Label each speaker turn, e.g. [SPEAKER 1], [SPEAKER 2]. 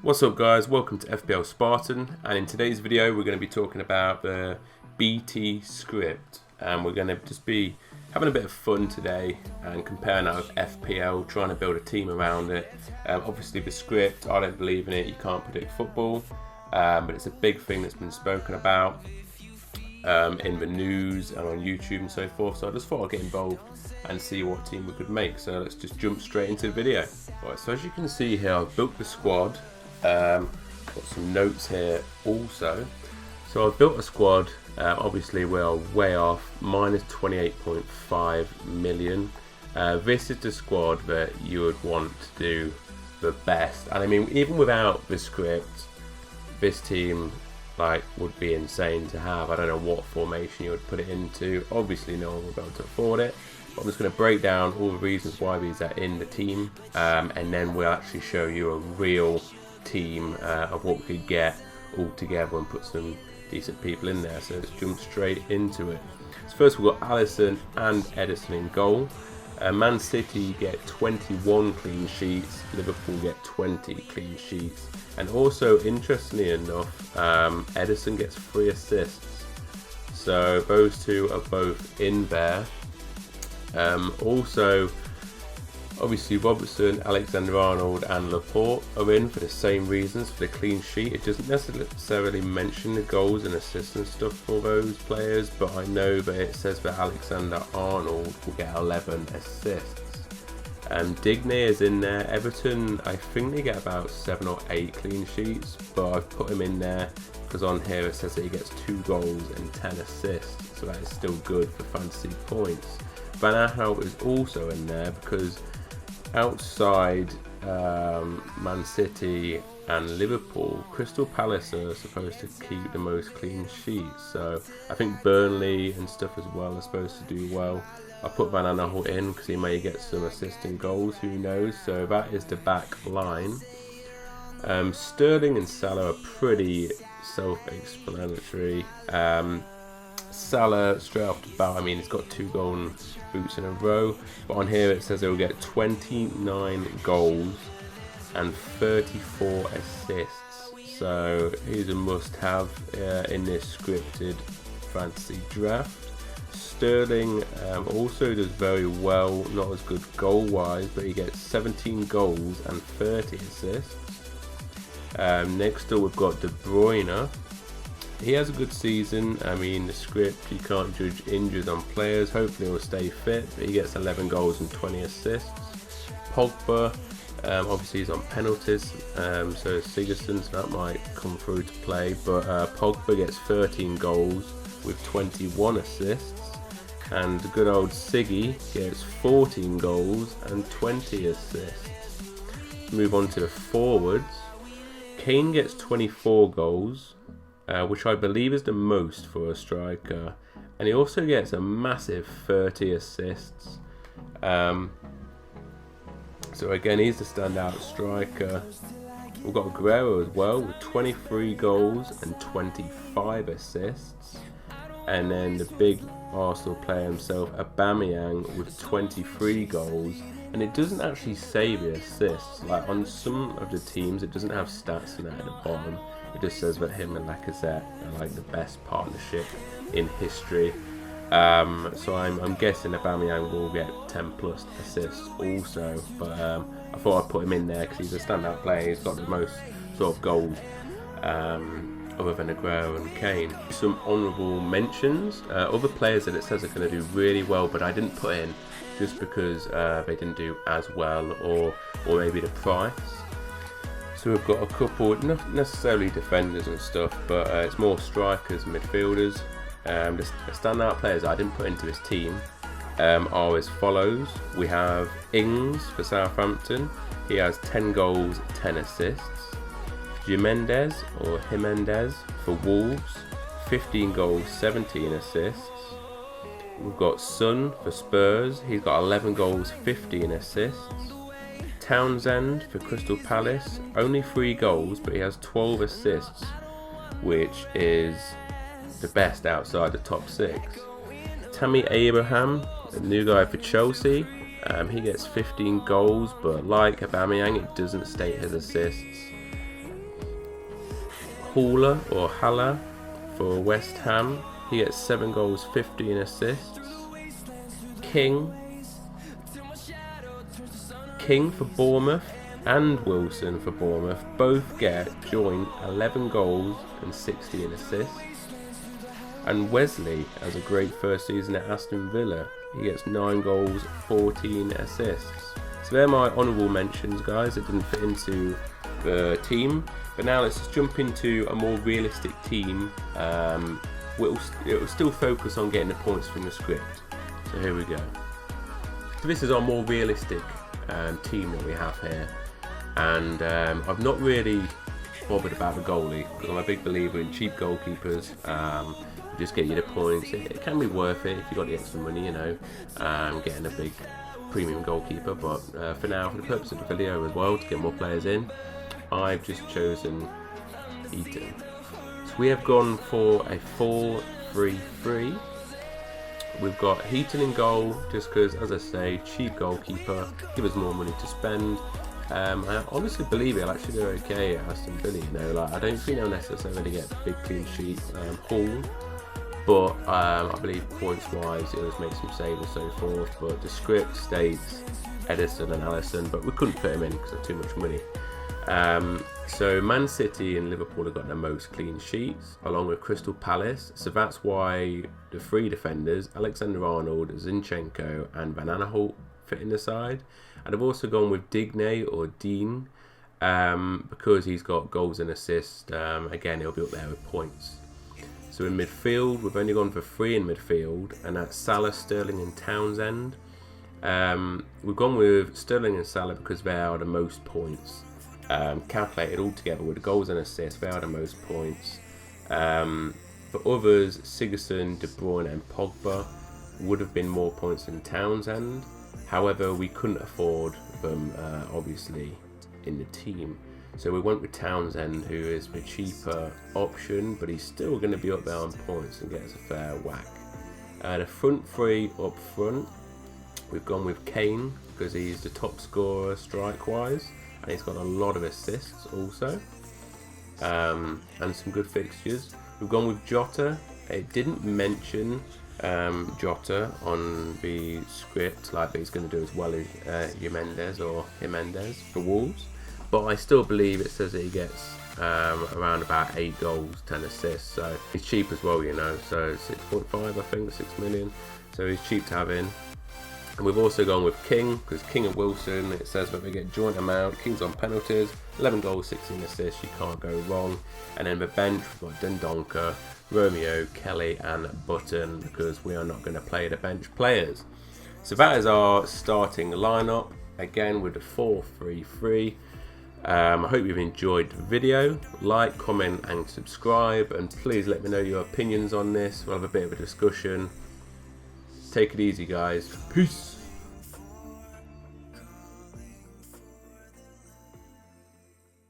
[SPEAKER 1] What's up guys, welcome to FPL Spartan, and in today's video we're going to be talking about the BT Script, and we're going to just be having a bit of fun today and comparing that with FPL, trying to build a team around it. Obviously the script, I don't believe in it, you can't predict football, but it's a big thing that's been spoken about in the news and on YouTube and so forth, so I just thought I'd get involved and see what team we could make. So let's just jump straight into the video. Right, so as you can see here, I've built the squad. Got some notes here also. So I've built a squad. Obviously we are way off, minus 28.5 million. This is the squad that you would want to do the best, and I mean even without the script, this team would be insane to have. I don't know what formation you would put it into. Obviously no one will be able to afford it. I'm just going to break down all the reasons why these are in the team, and then we'll actually show you a real team of what we could get all together and put some decent people in there. So let's jump straight into it. So first we've got Alisson and Ederson in goal. Man City get 21 clean sheets, Liverpool get 20 clean sheets, and also interestingly enough, Ederson gets 3 assists. So those two are both in there. Also, obviously Robertson, Alexander-Arnold and Laporte are in for the same reasons for the clean sheet. It doesn't necessarily mention the goals and assists and stuff for those players, but I know that it says that Alexander-Arnold will get 11 assists. Digne is in there. Everton, I think they get about 7 or 8 clean sheets, but I've put him in there because on here it says that he gets 2 goals and 10 assists, so that is still good for fantasy points. Van Aanholt is also in there because outside Man City and Liverpool, Crystal Palace are supposed to keep the most clean sheets. So I think Burnley and stuff as well are supposed to do well. I put Van Aanholt in because he may get some assist and goals, who knows. So that is the back line. Sterling and Salah are pretty self-explanatory. Salah straight off the bat, I mean he's got 2 golden boots in a row, but on here it says he'll get 29 goals and 34 assists, so he's a must-have in this scripted fantasy draft. Sterling also does very well, not as good goal-wise, but he gets 17 goals and 30 assists. Next up we've got De Bruyne. He has a good season. I mean, the script, you can't judge injuries on players. Hopefully he'll stay fit, but he gets 11 goals and 20 assists. Pogba, obviously he's on penalties, so is Sigurdsson, so that might come through to play, but Pogba gets 13 goals with 21 assists, and the good old Siggy gets 14 goals and 20 assists. Move on to the forwards. Kane gets 24 goals, which I believe is the most for a striker, and he also gets a massive 30 assists. So again, he's the standout striker. We've got Aguero as well with 23 goals and 25 assists, and then the big Arsenal player himself, Aubameyang, with 23 goals. And it doesn't actually say the assists. Like on some of the teams, it doesn't have stats in there at the bottom. It just says that him and Lacazette are like the best partnership in history. So I'm guessing Aubameyang will get 10 plus assists also. But I thought I'd put him in there because he's a standout player. He's got the most sort of goals other than Aguero and Kane. Some honourable mentions. Other players that it says are going to do really well, but I didn't put in just because they didn't do as well, or maybe the price. So we've got a couple, not necessarily defenders and stuff, but it's more strikers and midfielders. The standout players I didn't put into this team are as follows. We have Ings for Southampton. He has 10 goals, 10 assists. Jimenez for Wolves, 15 goals, 17 assists. We've got Son for Spurs. He's got 11 goals, 15 assists. Townsend for Crystal Palace, only 3 goals, but he has 12 assists, which is the best outside the top 6. Tammy Abraham, a new guy for Chelsea. He gets 15 goals, but like Aubameyang, it doesn't state his assists. Haller or Haller for West Ham. He gets 7 goals, 15 assists. King for Bournemouth and Wilson for Bournemouth both get joint 11 goals and 16 assists. And Wesley has a great first season at Aston Villa. He gets 9 goals, 14 assists. So they're my honourable mentions, guys. It didn't fit into the team. But now let's just jump into a more realistic team. It will still focus on getting the points from the script. So here we go. So this is our more realistic team that we have here. And I've not really bothered about the goalie because I'm a big believer in cheap goalkeepers. Just get you the points. It can be worth it if you got the extra money, you know, getting a big premium goalkeeper. But for now, for the purpose of the video as well, to get more players in, I've just chosen Heaton. So we have gone for a 4-3-3. We've got Heaton in goal, just because, as I say, cheap goalkeeper, give us more money to spend. I honestly believe he'll actually do okay at Aston Villa. You know, like I don't think they'll necessarily get a big clean sheet haul, but I believe points-wise, he'll just make some saves and so forth. But the script states Edison and Alisson, but we couldn't fit him in because of too much money. So Man City and Liverpool have got the most clean sheets, along with Crystal Palace. So that's why the 3 defenders, Alexander-Arnold, Zinchenko and Van Aanholt, fit in the side. And I've also gone with Digne or Dean because he's got goals and assists. Again, he'll be up there with points. So in midfield, we've only gone for 3 in midfield, and that's Salah, Sterling and Townsend. We've gone with Sterling and Salah because they are the most points. Calculated all together with the goals and assists, they are the most points. For others, Sigurdsson, De Bruyne and Pogba would have been more points than Townsend. However, we couldn't afford them, obviously, in the team. So we went with Townsend, who is the cheaper option, but he's still going to be up there on points and get us a fair whack. The front 3 up front, we've gone with Kane, because he's the top scorer strike-wise, and he's got a lot of assists also, and some good fixtures. We've gone with Jota. It didn't mention Jota on the script, like he's going to do as well as Jimenez for Wolves, but I still believe it says that he gets around about 8 goals, 10 assists, so he's cheap as well, you know, so 6.5 I think, 6 million, so he's cheap to have in. And we've also gone with King, because King and Wilson, it says that they get joint amount. King's on penalties, 11 goals, 16 assists, you can't go wrong. And then the bench, we've got Dendoncker, Romeo, Kelly and Button, because we are not going to play the bench players. So that is our starting lineup, again with the 4-3-3. I hope you've enjoyed the video. Like, comment and subscribe, and please let me know your opinions on this. We'll have a bit of a discussion. Take it easy, guys. Peace.